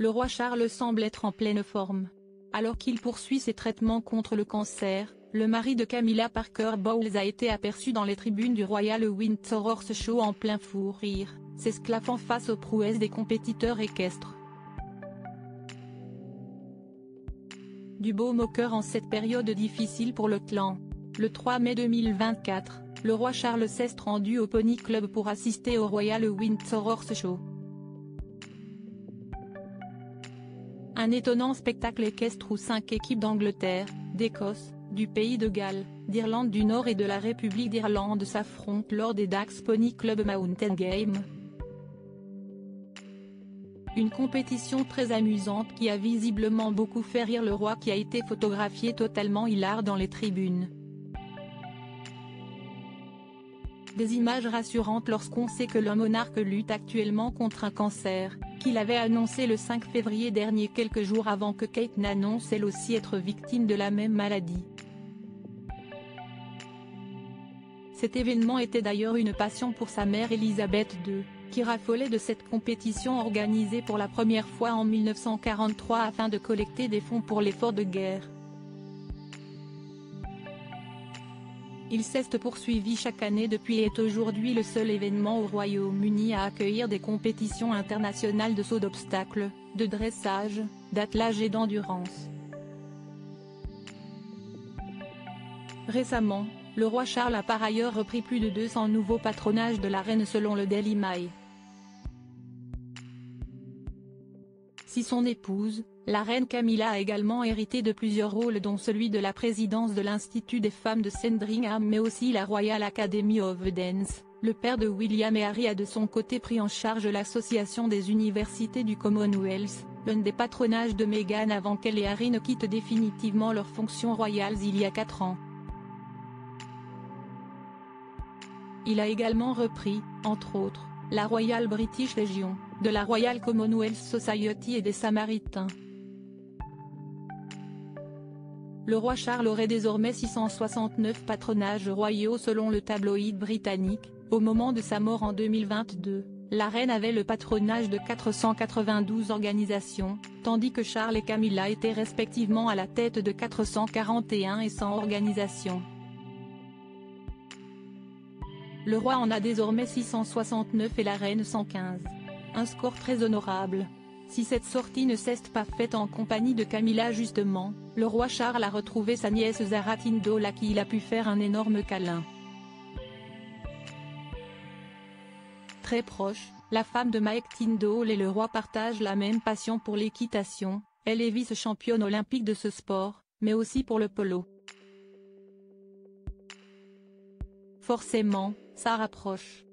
le roi Charles semble être en pleine forme. Alors qu'il poursuit ses traitements contre le cancer, le mari de Camilla Parker Bowles a été aperçu dans les tribunes du Royal Windsor Horse Show en plein fou rire, s'esclaffant face aux prouesses des compétiteurs équestres. Du baume au cœur en cette période difficile pour le clan. Le 3 mai 2024, le roi Charles s'est rendu au Pony Club pour assister au Royal Windsor Horse Show. Un étonnant spectacle équestre où 5 équipes d'Angleterre, d'Écosse, du Pays de Galles, d'Irlande du Nord et de la République d'Irlande s'affrontent lors des Dax Pony Club Mountain Games. Une compétition très amusante qui a visiblement beaucoup fait rire le roi qui a été photographié totalement hilar dans les tribunes. Des images rassurantes lorsqu'on sait que le monarque lutte actuellement contre un cancer, qu'il avait annoncé le 5 février dernier quelques jours avant que Kate n'annonce elle aussi être victime de la même maladie. Cet événement était d'ailleurs une passion pour sa mère Elisabeth II, qui raffolait de cette compétition organisée pour la première fois en 1943 afin de collecter des fonds pour l'effort de guerre. Il s'est poursuivi chaque année depuis et est aujourd'hui le seul événement au Royaume-Uni à accueillir des compétitions internationales de saut d'obstacles, de dressage, d'attelage et d'endurance. Récemment, le roi Charles a par ailleurs repris plus de 200 nouveaux patronages de la reine selon le Daily Mail. Si son épouse, la reine Camilla a également hérité de plusieurs rôles dont celui de la présidence de l'Institut des femmes de Sandringham mais aussi la Royal Academy of Dance, le père de William et Harry a de son côté pris en charge l'association des universités du Commonwealth, l'un des patronages de Meghan avant qu'elle et Harry ne quittent définitivement leurs fonctions royales il y a 4 ans. Il a également repris, entre autres, la Royal British Legion, de la Royal Commonwealth Society et des Samaritains. Le roi Charles aurait désormais 669 patronages royaux selon le tabloïd britannique. Au moment de sa mort en 2022, la reine avait le patronage de 492 organisations, tandis que Charles et Camilla étaient respectivement à la tête de 441 et 100 organisations. Le roi en a désormais 669 et la reine 115. Un score très honorable. Si cette sortie ne s'est pas faite en compagnie de Camilla justement, le roi Charles a retrouvé sa nièce Zara Tindall à qui il a pu faire un énorme câlin. Très proche, la femme de Mike Tindall et le roi partagent la même passion pour l'équitation, elle est vice-championne olympique de ce sport, mais aussi pour le polo. Forcément, ça rapproche.